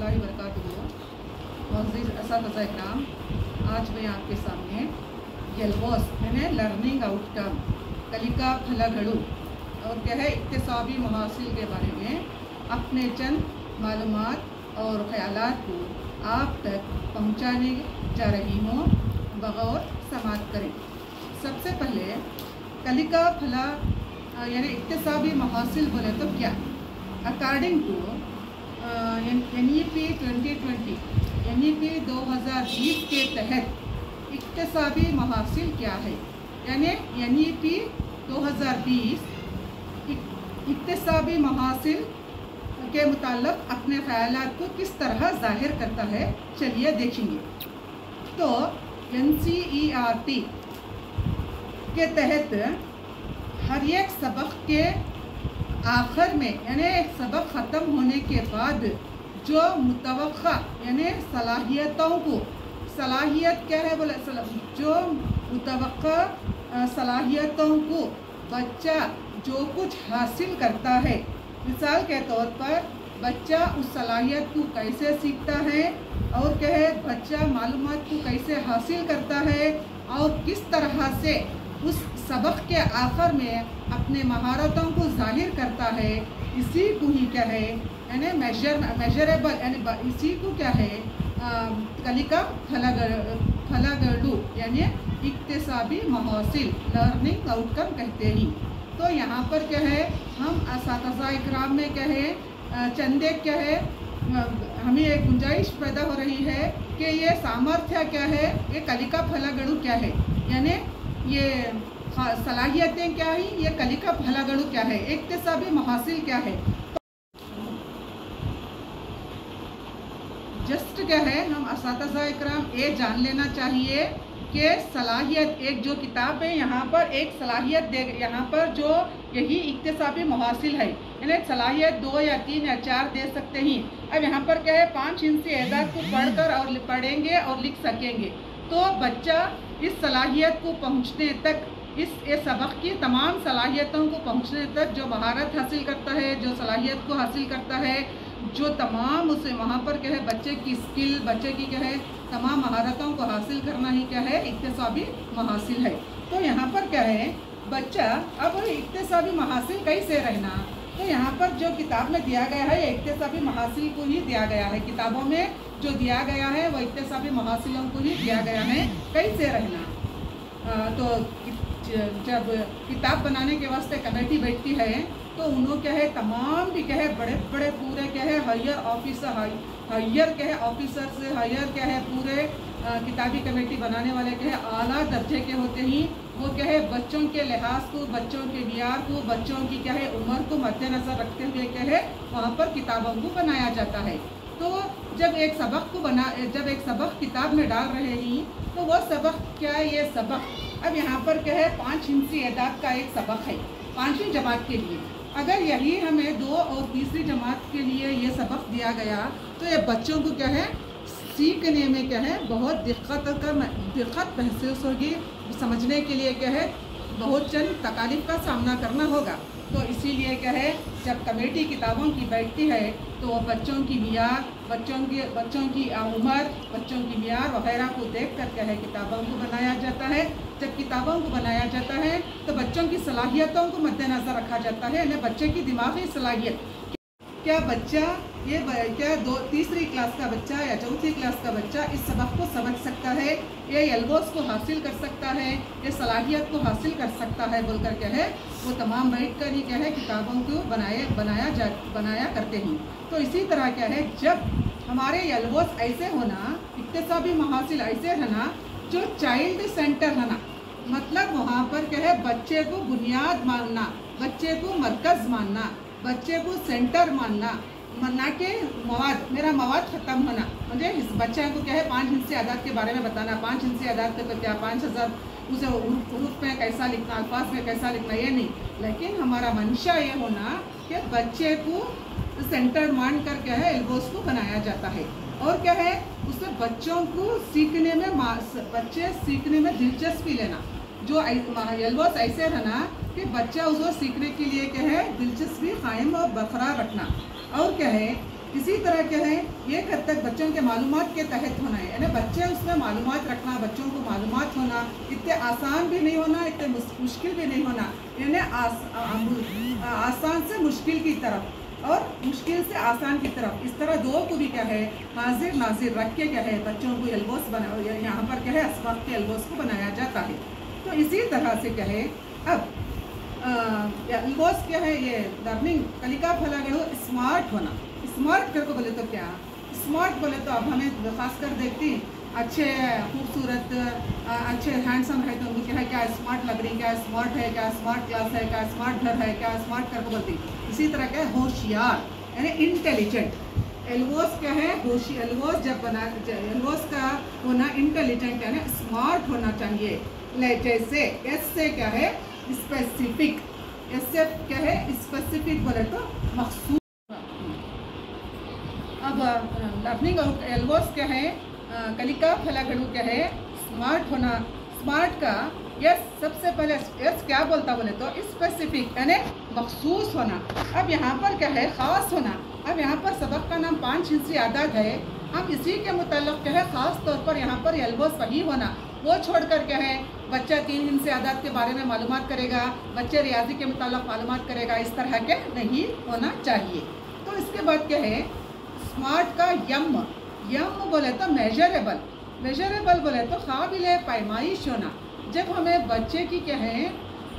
रहमतुल्लाहि व बरकातुहू। मुअज़्ज़िज़ असातिज़ा इकराम, आज मैं आपके सामने यलबोस यानी लर्निंग आउटकम कलिका फलागड़ू और क्या है इक्तिसाबी महासिल के बारे में अपने चंद मालूमात और ख़यालात को आप तक पहुंचाने जा रही हूँ। बगौर समात करें। सबसे पहले कलिका फला यानी इक्तिसाबी महासिल बोले तो क्या? अकॉर्डिंग टू NEP 2020 के तहत इक्तिसाबी महासिल क्या है? यानी NEP 2020 इक्तिसाबी महासिल के मुताल्लिक़ अपने ख़यालात को किस तरह ज़ाहिर करता है, चलिए देखेंगे। तो NCERT के तहत हर एक सबक के आखिर में यानी सबक ख़त्म होने के बाद जो मुतवक्का यानी सलाहियतों को, सलाहियत क्या है बोले, जो मुतवक्का सलाहियतों को बच्चा जो कुछ हासिल करता है, मिसाल के तौर पर बच्चा उस सलाहियत को कैसे सीखता है और क्या है बच्चा मालूमात को कैसे हासिल करता है और किस तरह से उस सबक के आखिर में अपने महारतों को जाहिर करता है, इसी को ही क्या है यानी मेजरेबल यानी इसी को क्या है कलिका फलागड़ू यानी इक्तिसाबी महासिल लर्निंग आउटकम कहते हैं। तो यहाँ पर क्या है हम असातिज़ा इकराम में क्या है चंदे क्या है हमें एक गुंजाइश पैदा हो रही है कि ये सामर्थ्य क्या है, ये कलिका फलागड़ू क्या है, यानी ये सलाहियतें क्या है, ये कलिका फलागड़ू क्या है, इक्तिसाबी महासिल क्या है। जस्ट क्या है हम असातिज़ा इकराम ये जान लेना चाहिए कि सलाहियत एक जो किताब है यहाँ पर एक सलाहियत दे, यहाँ पर जो यही इक्तिसाबी महासिल है यानी सलाहियत 2 या 3 या 4 दे सकते हैं। अब यहाँ पर क्या है 5 इंची एजाज को पढ़कर और पढ़ेंगे और लिख सकेंगे, तो बच्चा इस सलाहियत को पहुँचने तक इस सबक की तमाम सलाहियतों को पहुँचने तक जो महारत हासिल करता है, जो सलाहियत को हासिल करता है, जो तमाम उसे वहाँ पर क्या है बच्चे की स्किल, बच्चे की क्या है तमाम महारतों को हासिल करना ही क्या है इक्तिसाबी महासिल है। तो यहाँ पर क्या है बच्चा अब इक्तिसाबी महासिल कैसे रहना, तो यहाँ पर जो किताब में दिया गया है इक्तिसाबी महासिल को ही दिया गया है, किताबों में जो दिया गया है वो इक्तिसाबी महासिलों को ही दिया गया है कैसे रहना। तो जब किताब बनाने के वास्ते कमेटी बैठती है तो उन्होंने क्या है तमाम भी क्या है बड़े बड़े पूरे क्या है हायर ऑफिसर हायर क्या है ऑफिसर से हायर क्या है पूरे किताबी कमेटी बनाने वाले क्या है आला दर्जे के होते ही, वो क्या है बच्चों के लिहाज को, बच्चों के बियार को, बच्चों की क्या है उम्र को मद्देनज़र रखते हुए क्या है वहाँ पर किताबों को बनाया जाता है। तो जब एक सबक किताब में डाल रहे हैं तो वो सबक क्या है, ये सबक अब यहाँ पर क्या है 5 इंची एदाद का एक सबक है 5वीं जमात के लिए। अगर यही हमें 2 और तीसरी जमात के लिए ये सबक दिया गया तो ये बच्चों को क्या है सीखने में क्या है बहुत दिक्कत महसूस होगी, समझने के लिए क्या है बहुत चंद तकालीफ का सामना करना होगा। तो इसीलिए क्या है जब कमेटी किताबों की बैठती है तो वो बच्चों की मियार, बच्चों की उम्र, बच्चों की मियार वगैरह को देख कर क्या है किताबों को बनाया जाता है। जब किताबों को बनाया जाता है तो बच्चों की सलाहियतों को मद्देनज़र रखा जाता है, यानी बच्चे की दिमागी सलाहियत, क्या बच्चा ये क्या तीसरी क्लास का बच्चा या चौथी क्लास का बच्चा इस सबक को समझ सकता है, ये एल्बोस को हासिल कर सकता है, ये सलाहियत को हासिल कर सकता है बोलकर क्या है वो तमाम बैठ कर ही क्या है किताबों को बनाया करते हैं। तो इसी तरह क्या है जब हमारे एल्बोस ऐसे होना, इक्तिसाबी महासिल ऐसे रहना जो चाइल्ड सेंटर रहना, मतलब वहाँ पर क्या है बच्चे को बुनियाद मानना, बच्चे को मरकज़ मानना, बच्चे को सेंटर मानना, ना कि मवाद मेरा मवाद ख़त्म होना। मुझे इस बच्चे को क्या है 5 हिस्से आदाद के बारे में बताना, 5 हिस्से आदाद का क्या 5000 उसे उरूफ में कैसा लिखना, अल्फाज में कैसा लिखना, ये नहीं, लेकिन हमारा मंशा ये होना कि बच्चे को सेंटर मान कर क्या है एल्बोस को बनाया जाता है। और क्या है उससे बच्चों को सीखने में बच्चे सीखने में दिलचस्पी लेना, जो एल्बोस ऐसे रहना कि बच्चा उसको सीखने के लिए क्या है दिलचस्पी कायम और बरकरार रखना। और क्या है इसी तरह क्या है ये हद तक बच्चों के मालूमात के तहत होना है, यानी बच्चे उसमें मालूमात रखना, बच्चों को मालूमात होना, इतने आसान भी नहीं होना, इतने मुश्किल भी नहीं होना, यानी आसान से मुश्किल की तरफ और मुश्किल से आसान की तरफ, इस तरह दो को भी क्या है हाजिर नाजिर रख के क्या है बच्चों को एल्बोस बना, यहाँ पर क्या है असबाब के एल्बोस को बनाया जाता है। तो इसी तरह से क्या है अब एल्बोस क्या है ये लर्निंग कलिका फलागढ़ स्मार्ट होना। स्मार्ट कर को बोले तो क्या स्मार्ट बोले तो अब हमें खास कर देखती अच्छे खूबसूरत अच्छे हैंडसम है तो उनको क्या है क्या स्मार्ट लग रही, क्या स्मार्ट है, क्या स्मार्ट क्लास है, क्या स्मार्ट घर है, क्या स्मार्ट कर को बोलती। इसी तरह क्या है होशियार यानी इंटेलिजेंट। एल्बोस क्या है एल्बोस जब बना एल्बोस का होना इंटेलिजेंट यानी स्मार्ट होना चाहिए। जैसे एस से क्या है स्पेसिफिक, एस से क्या है स्पेसिफिक बोले तो मखसूस। अब लर्निंग और एल्बोस क्या है कलिका फलागढ़ क्या है स्मार्ट होना। स्मार्ट का यस सबसे पहले यस क्या बोलता बोले तो स्पेसिफिक यानी मखसूस होना। अब यहाँ पर क्या है ख़ास होना। अब यहाँ पर सबक का नाम 5 हिस्सी आदत है, हम इसी के मुताल्लिक़ क्या है ख़ास तौर पर यहाँ पर एल्बोस वही होना, वो छोड़कर क्या है बच्चा 3 हिस्से आदत के बारे में मालूमात करेगा, बच्चे रियाजी के मुताल्लिक़ मालूमात करेगा, इस तरह के नहीं होना चाहिए। तो इसके बाद क्या है स्मार्ट का यम बोले तो मेजरेबल, मेजरेबल बोले तो काबिल पैमाइश होना। जब हमें बच्चे की क्या है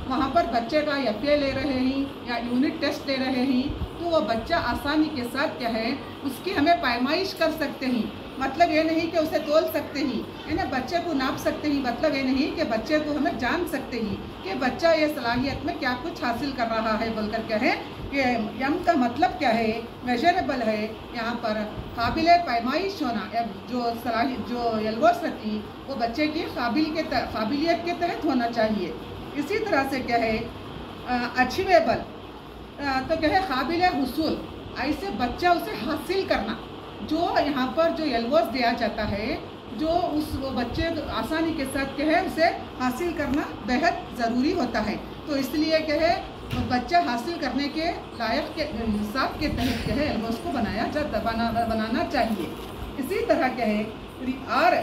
वहाँ पर बच्चे का एफए ले रहे हैं या यूनिट टेस्ट ले रहे हैं तो वो बच्चा आसानी के साथ क्या है उसकी हमें पैमाइश कर सकते हैं। मतलब ये नहीं कि उसे तोल सकते हैं, यानी बच्चे को नाप सकते हैं, मतलब ये नहीं कि बच्चे को हमें जान सकते हैं कि बच्चा ये सलाहियत में क्या कुछ हासिल कर रहा है बोलकर क्या है कि यम का मतलब क्या है मेजरेबल है। यहाँ पर काबिल पैमाइश होना, जो एल्बोस रहती वो बच्चे की काबिलियत के तहत होना चाहिए। इसी तरह से क्या है अचीवेबल तो क्या है काबिल हुसूल, ऐसे बच्चा उसे हासिल करना। जो यहाँ पर जो एल्बोस दिया जाता है जो वो बच्चे आसानी के साथ क्या है उसे हासिल करना बेहद ज़रूरी होता है। तो इसलिए क्या है बच्चा हासिल करने के लायक के हिसाब के तहत क्या है एल्बोस को बनाना चाहिए। इसी तरह क्या है आर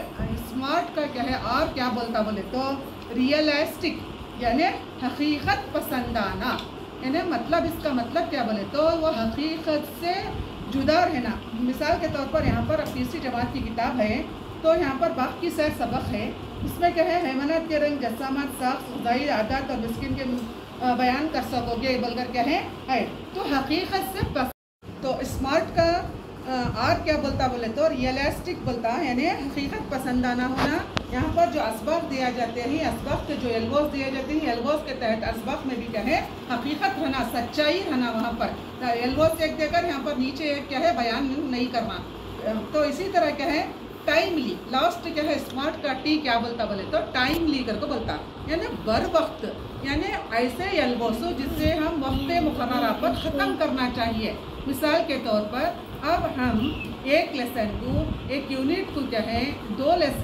स्मार्ट का क्या है आर क्या बोलता बोले तो रियलिस्टिक यानी हकीकत पसंदाना, यानी मतलब इसका मतलब क्या बोले तो वो हकीकत से जुदा रहना। मिसाल के तौर पर यहाँ पर अब तीसरी जमात की किताब है तो यहाँ पर बाक़ की सैर सबक है, उसमें क्या है हैवानात के रंग जसामत साख्त ज़ाहिर आदत और मिस्किन के बयान कर सकोगे बोलकर क्या है तो हकीकत से तो स्मार्ट का आर क्या बोलता बोले तो रियलिस्टिक बोलता यानी हकीकत पसंदाना होना। यहाँ पर जो असबाब दिया जाते हैं असबाब के जो एल्बोस दिए जाते हैं एल्बोस के तहत असबाब में भी क्या है हकीकत रहना, सच्चाई रहना। वहाँ पर एल्बोस एक देकर यहाँ पर नीचे एक क्या है बयान नहीं करना। तो इसी तरह क्या है टाइमली, लास्ट क्या है स्मार्ट का टी क्या बोलता बोले तो टाइमली करके बोलता यानी बर वक्त, यानी ऐसे एल्बोस जिससे हम वक्त मुकर्ररा पर ख़त्म करना चाहिए। मिसाल के तौर पर अब हम एक लेसन को एक यूनिट को क्या है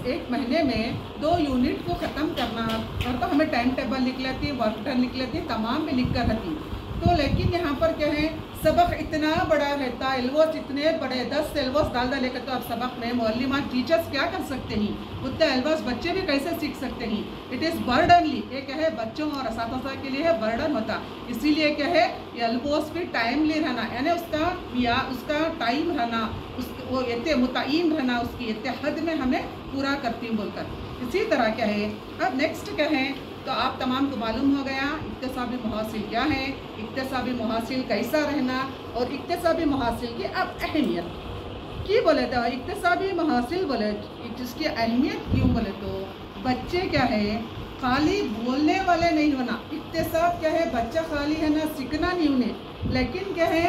एक महीने में 2 यूनिट को ख़त्म करना और तो हमें टाइम टेबल लिख लेती, वर्क डन लिख लेती, तमाम में लिख कर रहती। तो लेकिन यहाँ पर क्या है सबक इतना बड़ा रहता, एल्बोस इतने बड़े 10 एल्बोस डाल लेकर तो अब सबक में मुअल्लिमात टीचर्स क्या कर सकते हैं, उतने एल्बोस बच्चे भी कैसे सीख सकते हैं। इट इज़ बर्डनली, ये क्या है बच्चों और असातिज़ा के लिए है बर्डन होता। इसीलिए क्या है एल्बोस भी टाइमली रहना यानी उसका टाइम रहना, वो इतने मुतय्यन रहना, उसकी इतने हद में हमें पूरा करती बोलकर। इसी तरह क्या है अब नेक्स्ट क्या है तो आप तमाम को मालूम हो गया इक्तिसाबी मुहासिल क्या है, इक्तिसाबी मुहासिल कैसा रहना और इक्तिसाबी मुहासिल की अब अहमियत की बोले तो इक्तिसाबी मुहासिल बोले जिसकी अहमियत क्यों बोले तो बच्चे क्या है खाली बोलने वाले नहीं होना। इक्तिसाब क्या है बच्चा खाली है ना सीखना नहीं उन्हें, लेकिन क्या है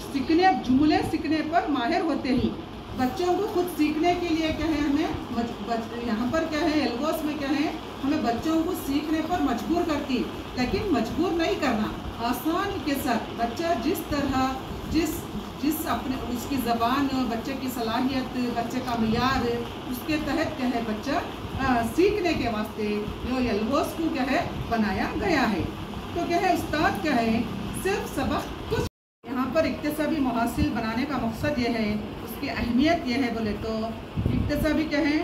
सीखने जुमले सीखने पर माहिर होते ही। बच्चों को खुद सीखने के लिए क्या है हमें यहाँ पर क्या है एल्बोस में क्या है हमें बच्चों को सीखने पर मजबूर करती, लेकिन मजबूर नहीं करना, आसानी के साथ बच्चा जिस तरह जिस अपने उसकी ज़बान बच्चे की सलाहियत बच्चे का मियार उसके तहत क्या है बच्चा सीखने के वास्ते जो एल्बोस को क्या है बनाया गया है। तो क्या है उस्ताद क्या है सिर्फ सबक कुछ यहाँ पर और इक्तिसाबी मुहासिल बनाने का मकसद ये है, उसकी अहमियत ये है बोले तो इक्तिसाबी क्या है,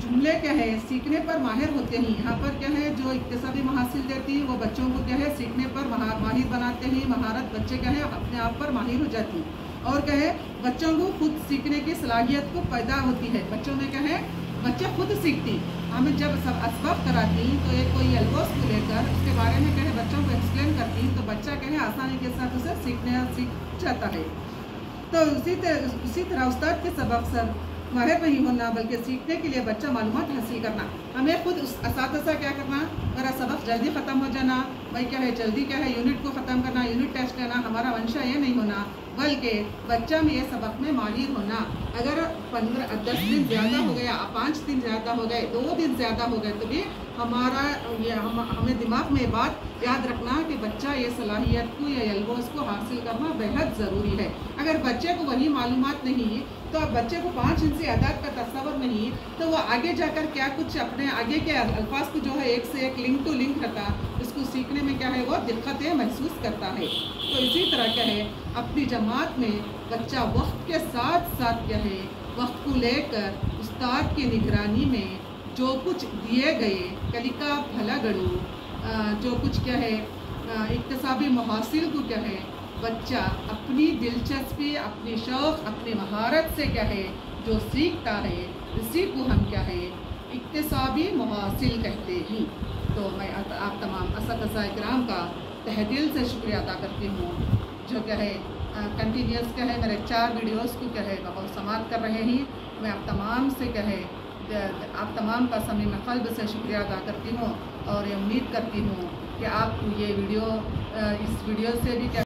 जुमले क्या है सीखने पर माहिर होते हैं। यहाँ पर क्या है जो इक्तिसाबी मुहासिल देती है वो बच्चों को क्या है सीखने पर माहिर बनाते हैं। महारत बच्चे क्या है अपने आप पर माहिर हो जाती है। और क्या है बच्चों को खुद सीखने की सलाहियत को पैदा होती है। बच्चों में क्या है बच्चे खुद सीखती। हमें जब सब असबाब कराती तो एक कोई अल्फाज को लेकर उसके बारे में क्या है बच्चों को एक्सप्लेन करती तो बच्चा क्या है आसानी के साथ उसे सीख जाता है। तो उसी तरह उस्ताद के सबक सर माहिर नहीं होना बल्कि सीखने के लिए बच्चा मालूमात हासिल करना। हमें खुद उस असातिज़ा क्या करना, मेरा सबक जल्दी ख़त्म हो जाना, भाई क्या है जल्दी क्या है यूनिट को ख़त्म करना, यूनिट टेस्ट करना, हमारा मंशा ये नहीं होना बल्कि बच्चा में ये सबक में माहिर होना। अगर 10 दिन ज़्यादा हो गया, 5 दिन ज़्यादा हो गए, 2 दिन ज़्यादा हो गए तो भी हमारा ये हमें दिमाग में बात याद रखना कि बच्चा ये सलाहियत को या एल्बोस को हासिल करना बेहद ज़रूरी है। अगर बच्चे को वही मालूमात नहीं तो अब बच्चे को 5 इंची अदाद का तस्वर नहीं तो वो आगे जाकर क्या कुछ अपने आगे के अल्फाज को जो है एक से एक लिंक टू लिंक रखा उसको सीखने में क्या है वो दिक्कतें महसूस करता है। तो इसी तरह क्या है अपनी जमात में बच्चा वक्त के साथ साथ क्या है वक्त को लेकर उस्ताद की निगरानी में जो कुछ दिए गए कलिका भला गढ़ू जो कुछ क्या है इक्तिसाबी मुहासिल को क्या है बच्चा अपनी दिलचस्पी अपनी शौक़ अपनी महारत से क्या है जो सीखता है इसी को हम क्या है इक्तिसाबी मुहासिल कहते हैं। तो मैं आप तमाम असातिज़ा इकराम का तहे दिल से शुक्रिया अदा करती हूँ जो क्या है कंटिन्यूस क्या है मेरे 4 वीडियोस को क्या है बहुत समाप्त कर रहे हैं। मैं आप तमाम से क्या है आप तमाम का समीम क़ल्ब से शुक्रिया अदा करती हूँ और ये उम्मीद करती हूँ कि आप ये वीडियो इस वीडियो से भी क्या